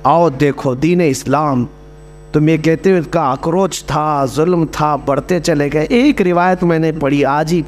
آؤ دیکھو دین اسلام، تم یہ کہتے ہو اس کا اکروچ تھا، ظلم تھا، بڑھتے چلے گئے۔ ایک روایت میں نے پڑھی آج ہی،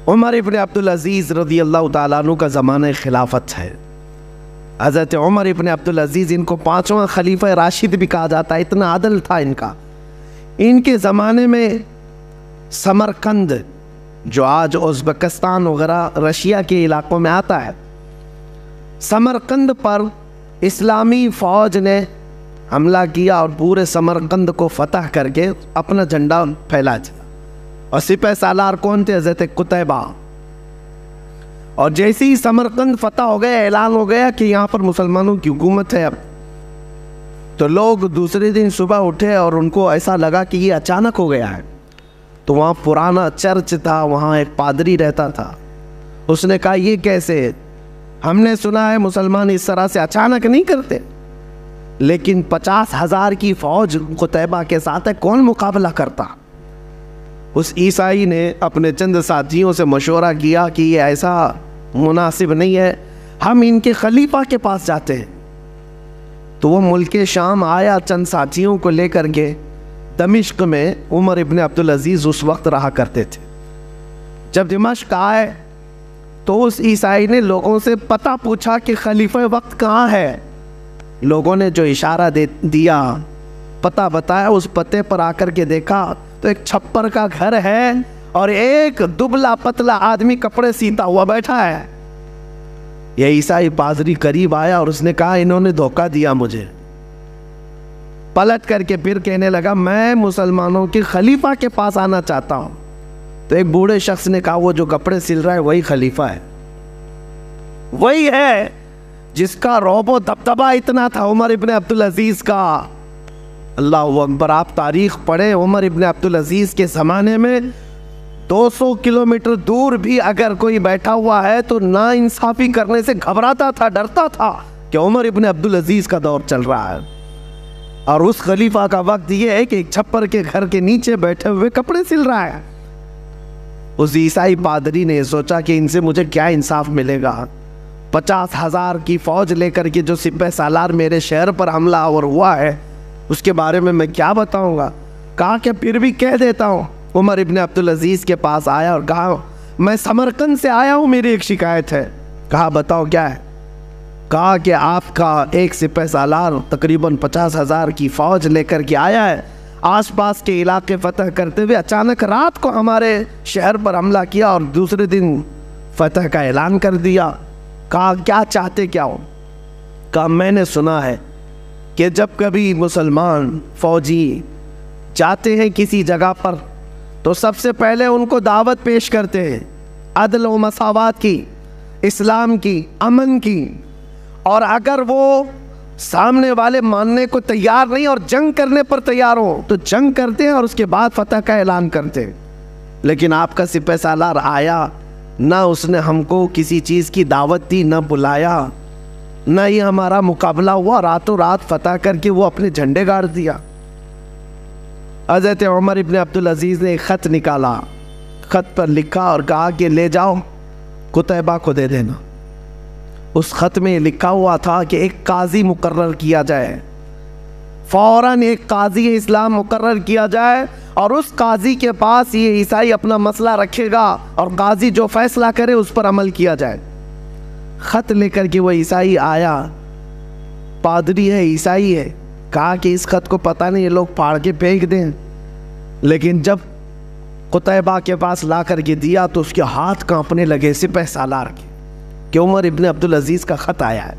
عمر ابن عبدالعزیز رضی اللہ تعالیٰ عنہ کا زمانہ خلافت ہے۔ حضرت عمر ابن عبدالعزیز، ان کو پانچواں خلیفہ راشد بھی کہا جاتا ہے، اتنا عدل تھا ان کا۔ ان کے زمانے میں سمرقند، جو آج ازبکستان وغیرہ رشیا کے علاقوں میں آتا ہے، سمرقند پر اسلامی فوج نے حملہ کیا اور پورے سمرقند کو فتح کر کے اپنا جھنڈا پھیلا دیا۔ اور سپہ سالار کون تھے؟ حضرت قتیبہ۔ اور جیسے ہی سمرقند فتح ہو گیا، اعلان ہو گیا کہ یہاں پر مسلمانوں کی حکومت ہے اب، تو لوگ دوسرے دن صبح اٹھے اور ان کو ایسا لگا کہ یہ اچانک ہو گیا ہے۔ تو وہاں پرانا چرچ تھا، وہاں ایک پادری رہتا تھا، اس نے کہا یہ کیسے؟ ہم نے سنا ہے مسلمان اس طرح سے اچانک نہیں کرتے، لیکن 50,000 کی فوج قتیبہ کے ساتھ ہے، کون مقابلہ کرتا؟ اس عیسائی نے اپنے چند ساتھیوں سے مشورہ کیا کہ یہ ایسا مناسب نہیں ہے، ہم ان کے خلیفہ کے پاس جاتے ہیں۔ تو وہ ملک شام آیا چند ساتھیوں کو لے کر کے دمشق میں، عمر ابن عبدالعزیز اس وقت رہا کرتے تھے۔ جب دمشق آئے تو اس عیسائی نے لوگوں سے پتہ پوچھا کہ خلیفہ وقت کہاں ہے۔ لوگوں نے جو اشارہ دیا، پتہ بتایا، اس پتے پر آ کر کے دیکھا تو ایک چھپر کا گھر ہے اور ایک دبلا پتلا آدمی کپڑے سیتا ہوا بیٹھا ہے۔ یہ عیسائی پادری قریب آیا اور اس نے کہا انہوں نے دھوکہ دیا مجھے۔ پلٹ کر کے پھر کہنے لگا میں مسلمانوں کے خلیفہ کے پاس آنا چاہتا ہوں۔ تو ایک بوڑھے شخص نے کہا وہ جو کپڑے سل رہا ہے وہی خلیفہ ہے، وہی ہے جس کا رعب و دبدبہ اتنا تھا عمر ابن عبدالعزیز کا۔ اللہ اکبر! آپ تاریخ پڑھیں، عمر ابن عبدالعزیز کے زمانے میں 200 کلومیٹر دور بھی اگر کوئی بیٹھا ہوا ہے تو نا انصافی کرنے سے گھبراتا تھا، ڈرتا تھا کہ عمر ابن عبدالعزیز کا دور چل رہا ہے۔ اور اس خلیفہ کا وقت یہ ہے کہ ایک چھپر کے گھر کے نیچے بیٹھے ہوئے کپڑے سل رہا ہے۔ اس عیسائی پادری نے سوچا کہ ان سے مجھے کیا انصاف ملے گا؟ 50,000 کی فوج لے کر کے جو سپہ سالار میرے شہر پر حملہ آور ہوا ہے اس کے بارے میں کیا بتاؤں گا؟ کہا کہ پھر بھی کہہ دیتا ہوں۔ عمر ابن عبدالعزیز کے پاس آیا اور کہا میں سمرقند سے آیا ہوں، میری ایک شکایت ہے۔ کہا بتاؤ کیا ہے؟ کہا کہ آپ کا ایک سپہ سالار تقریباً 50,000 کی فوج لے کر کے آیا ہے، آس پاس کے علاقے فتح کرتے ہوئے اچانک رات کو ہمارے شہر پر حملہ کیا اور دوسرے دن فتح کا اعلان کر دیا۔ کہا کیا چاہتے کیا ہو؟ کہا میں نے سنا ہے کہ جب کبھی مسلمان فوجی جاتے ہیں کسی جگہ پر تو سب سے پہلے ان کو دعوت پیش کرتے ہیں عدل و مساوات کی، اسلام کی، امن کی، اور اگر وہ سامنے والے ماننے کو تیار نہیں اور جنگ کرنے پر تیار ہو تو جنگ کرتے ہیں اور اس کے بعد فتح کا اعلان کرتے ہیں۔ لیکن آپ کا سپہ سالار آیا، نہ اس نے ہم کو کسی چیز کی دعوت دی، نہ بلایا، نہ یہ ہمارا مقابلہ ہوا، راتوں رات فتح کر کے وہ اپنے جھنڈے گاڑ دیا۔ حضرت عمر ابن عبدالعزیز نے ایک خط نکالا، خط پر لکھا اور کہا کہ لے جاؤ قتیبہ کو دے دینا۔ اس خط میں لکھا ہوا تھا کہ ایک قاضی مقرر کیا جائے، فوراً ایک قاضی اسلام مقرر کیا جائے اور اس قاضی کے پاس یہ عیسائی اپنا مسئلہ رکھے گا اور قاضی جو فیصلہ کرے اس پر عمل کیا جائے۔ خط لے کر کے وہ عیسائی آیا، پادری ہے، عیسائی ہے، کہا کہ اس خط کو پتہ نہیں یہ لوگ پھاڑ کے پھینک دیں، لیکن جب قتیبہ کے پاس لا کر کے دیا تو اس کے ہاتھ کانپنے لگے سپہ سالار کے کہ عمر ابن عبدالعزیز کا خط آیا ہے۔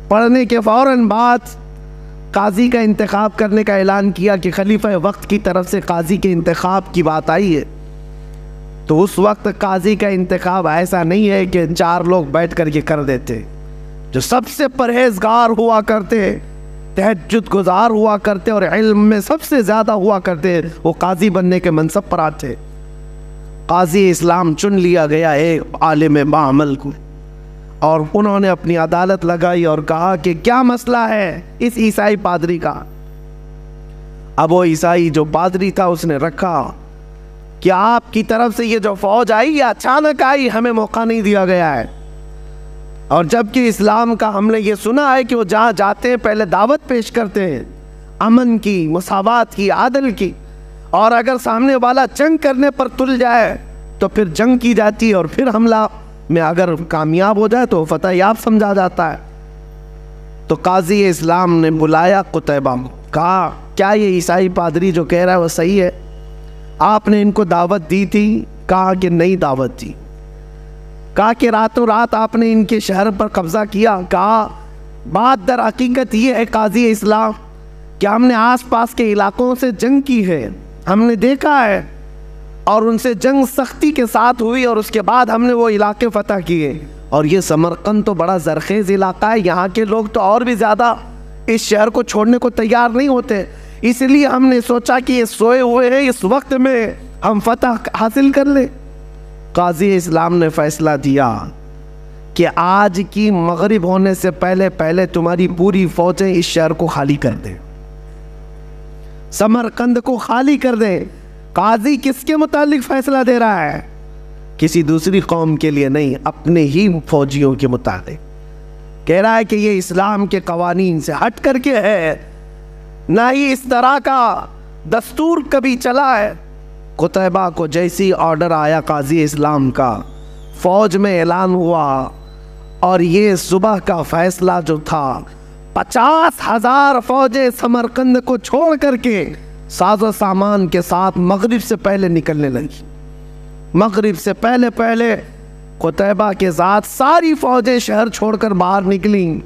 پڑھنے کے فوراً بعد قاضی کا انتخاب کرنے کا اعلان کیا کہ خلیفہ وقت کی طرف سے قاضی کے انتخاب کی بات آئی ہے۔ تو اس وقت قاضی کا انتخاب ایسا نہیں ہے کہ 4 لوگ بیٹھ کر کے کر دیتے، جو سب سے پرہیزگار ہوا کرتے، تہجد گزار ہوا کرتے اور علم میں سب سے زیادہ ہوا کرتے، وہ قاضی بننے کے منصب پر آتے۔ قاضی اسلام چن لیا گیا ایک عالم باعمل کو، اور انہوں نے اپنی عدالت لگائی اور کہا کہ کیا مسئلہ ہے اس عیسائی پادری کا۔ اب وہ عیسائی جو پادری تھا اس نے رکھا کہ آپ کی طرف سے یہ جو فوج آئی یہ اچانک آئی، ہمیں موقع نہیں دیا گیا ہے۔ اور جبکہ اسلام کا ہم نے یہ سنا ہے کہ وہ جہاں جاتے ہیں پہلے دعوت پیش کرتے ہیں امن کی، مساوات کی، عدل کی، اور اگر سامنے والا جنگ کرنے پر تل جائے تو پھر جنگ کی جاتی ہے، اور پھر حملہ میں اگر کامیاب ہو جائے تو فتح یاب سمجھا جاتا ہے۔ تو قاضی اسلام نے بلایا قتیبہ کو، کہا کیا یہ عیسائی پادری جو کہہ رہا ہے وہ صحیح ہے؟ آپ نے ان کو دعوت دی تھی؟ کہا کہ نہیں دعوت دی۔ کہا کہ راتوں رات آپ نے ان کے شہر پر قبضہ کیا؟ کہا بات در حقیقت یہ ہے قاضی اسلام کہ ہم نے آس پاس کے علاقوں سے جنگ کی ہے، ہم نے دیکھا ہے، اور ان سے جنگ سختی کے ساتھ ہوئی، اور اس کے بعد ہم نے وہ علاقے فتح کیے، اور یہ سمرقند تو بڑا زرخیز علاقہ ہے، یہاں کے لوگ تو اور بھی زیادہ اس شہر کو چھوڑنے کو تیار نہیں ہوتے، اس لیے ہم نے سوچا کہ یہ سوئے ہوئے ہیں، اس وقت میں ہم فتح حاصل کر لیں۔ قاضی اسلام نے فیصلہ دیا کہ آج کی مغرب ہونے سے پہلے پہلے تمہاری پوری فوجیں اس شہر کو خالی کر دیں، سمرقند کو خالی کر دیں۔ قاضی کس کے متعلق فیصلہ دے رہا ہے؟ کسی دوسری قوم کے لیے نہیں، اپنے ہی فوجیوں کے متعلق کہہ رہا ہے کہ یہ اسلام کے قوانین سے ہٹ کر کے ہے، نہ ہی اس طرح کا دستور کبھی چلا ہے۔ قتیبہ کو جیسی آرڈر آیا قاضی اسلام کا، فوج میں اعلان ہوا، اور یہ صبح کا فیصلہ جو تھا 50,000 فوجیں سمرقند کو چھوڑ کر کے ساز و سامان کے ساتھ مغرب سے پہلے نکلنے لگی۔ مغرب سے پہلے پہلے قتیبہ کے ساتھ ساری فوجیں شہر چھوڑ کر باہر نکلیں۔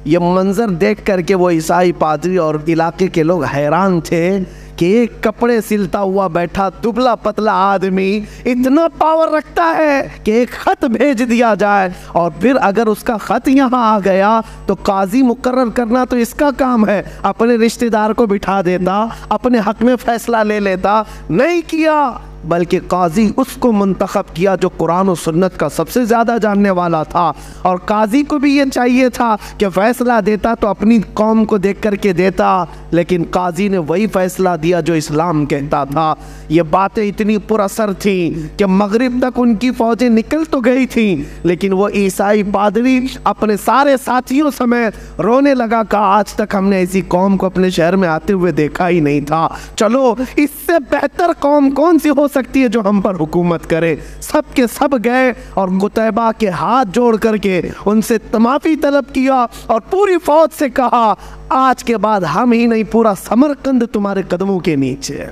یہ منظر دیکھ کر کے وہ عیسائی پادری اور علاقے کے لوگ حیران تھے کہ ایک کپڑے سلتا ہوا بیٹھا دبلا پتلا آدمی اتنا پاور رکھتا ہے کہ ایک خط بھیج دیا جائے، اور پھر اگر اس کا خط یہاں آ گیا تو قاضی مقرر کرنا تو اس کا کام ہے، اپنے رشتہ دار کو بٹھا دیتا، اپنے حق میں فیصلہ لے لیتا، نہیں کیا، بلکہ قاضی اس کو منتخب کیا جو قرآن و سنت کا سب سے زیادہ جاننے والا تھا، اور قاضی کو بھی یہ چاہیے تھا کہ فیصلہ دیتا تو اپنی قوم کو دیکھ کر کے دیتا، لیکن قاضی نے وہی فیصلہ دیا جو اسلام کہتا تھا۔ یہ باتیں اتنی پر اثر تھیں کہ مغرب تک ان کی فوجیں نکل تو گئی تھیں، لیکن وہ عیسائی پادری اپنے سارے ساتھیوں سمیت رونے لگا، کہا آج تک ہم نے ایسی قوم کو اپنے شہر میں آتے ہوئے دیکھا ہی نہیں تھا، چلو اس سے بہتر قوم کون سی ہو سکتی ہے جو ہم پر حکومت کرے۔ سب کے سب گئے اور قتیبہ کے ہاتھ جوڑ کر کے ان سے معافی طلب کیا، اور پوری فوج سے کہا آج کے بعد ہم ہی نہیں، پورا سمرقند تمہارے قدموں کے نیچے ہے،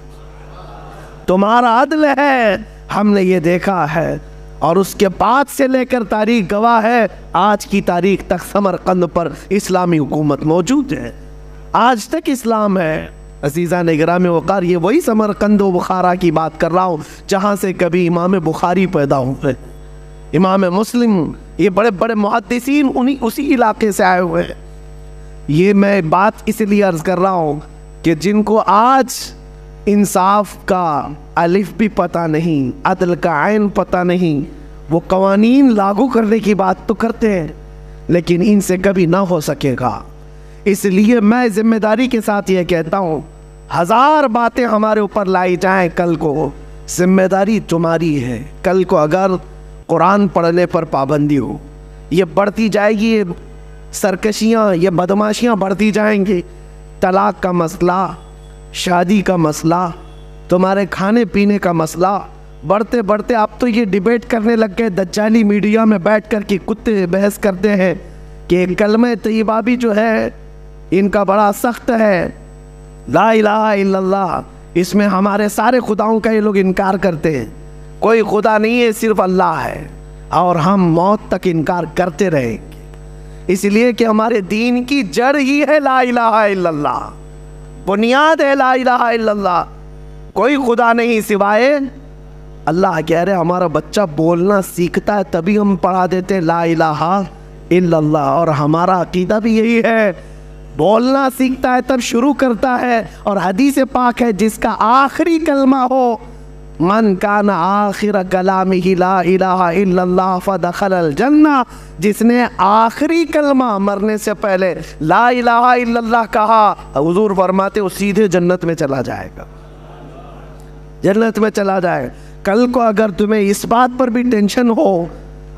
تمہارا عدل ہے، ہم نے یہ دیکھا ہے، اور اس کے بعد سے لے کر تاریخ گواہ ہے، آج کی تاریخ تک سمرقند پر اسلامی حکومت موجود ہے، آج تک اسلام ہے۔ عزیزان گرامی وقار، یہ وہی سمرقند و بخارا کی بات کر رہا ہوں جہاں سے کبھی امام بخاری پیدا ہوئے، امام مسلم، یہ بڑے بڑے محدثین اسی علاقے سے آئے ہوئے ہیں۔ یہ میں بات اس لیے عرض کر رہا ہوں کہ جن کو آج انصاف کا الف بھی پتہ نہیں، عدل کا عین پتہ نہیں، وہ قوانین لاگو کرنے کی بات تو کرتے ہیں، لیکن ان سے کبھی نہ ہو سکے گا۔ اس لیے میں ذمہ داری کے ساتھ یہ کہتا ہوں، 1000 باتیں ہمارے اوپر لائی جائیں کل کو، ذمہ داری تمہاری ہے۔ کل کو اگر قرآن پڑھنے پر پابندی ہو، یہ بڑھتی جائے گی، یہ سرکشیاں، یہ بدماشیاں بڑھتی جائیں گی، طلاق کا مسئلہ، شادی کا مسئلہ، تمہارے کھانے پینے کا مسئلہ بڑھتے بڑھتے اب تو یہ ڈیبیٹ کرنے لگ گئے، دجالی میڈیا میں بیٹھ کر کے کتے بحث کرتے ہیں کہ کلمہ طیبہ بھی جو ہے ان کا بڑا سخت ہے، لا الہ الا اللہ، اس میں ہمارے سارے خداؤں کا یہ لوگ انکار کرتے ہیں، کوئی خدا نہیں ہے، صرف اللہ ہے، اور ہم موت تک انکار کرتے رہیں گے، اس لیے کہ ہمارے دین کی جڑ ہی ہے لا الہ الا اللہ، بنیاد ہے لا الہ الا اللہ، کوئی خدا نہیں سوائے اللہ۔ کہہ رہے ہمارا بچہ بولنا سیکھتا ہے تبھی ہم پڑھا دیتے ہیں لا الہ الا اللہ، اور ہمارا عقیدہ بھی یہی ہے، بولنا سیکھتا ہے تب شروع کرتا ہے، اور حدیث پاک ہے جس کا آخری کلمہ ہو من کان آخر کلامہ لا الہ الا اللہ فدخل الجنہ، جس نے آخری کلمہ مرنے سے پہلے لا الہ الا اللہ کہا، حضور فرماتے وہ سیدھے جنت میں چلا جائے گا، جنت میں چلا جائے گا۔ کل کو اگر تمہیں اس بات پر بھی ٹینشن ہو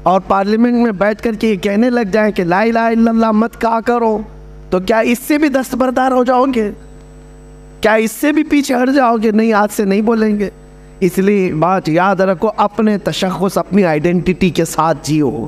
اور پارلیمنٹ میں بیٹھ کر کے یہ کہنے لگ جائیں کہ لا الہ الا اللہ مت کہا کرو، تو کیا اس سے بھی دستبردار ہو جاؤ گے؟ کیا اس سے بھی پیچھے ہٹ جاؤ گے؟ نہیں، آج سے نہیں بولیں گے۔ اس لیے بات یاد رکھو، اپنے تشخص، اپنی آئیڈینٹی کے ساتھ جیو۔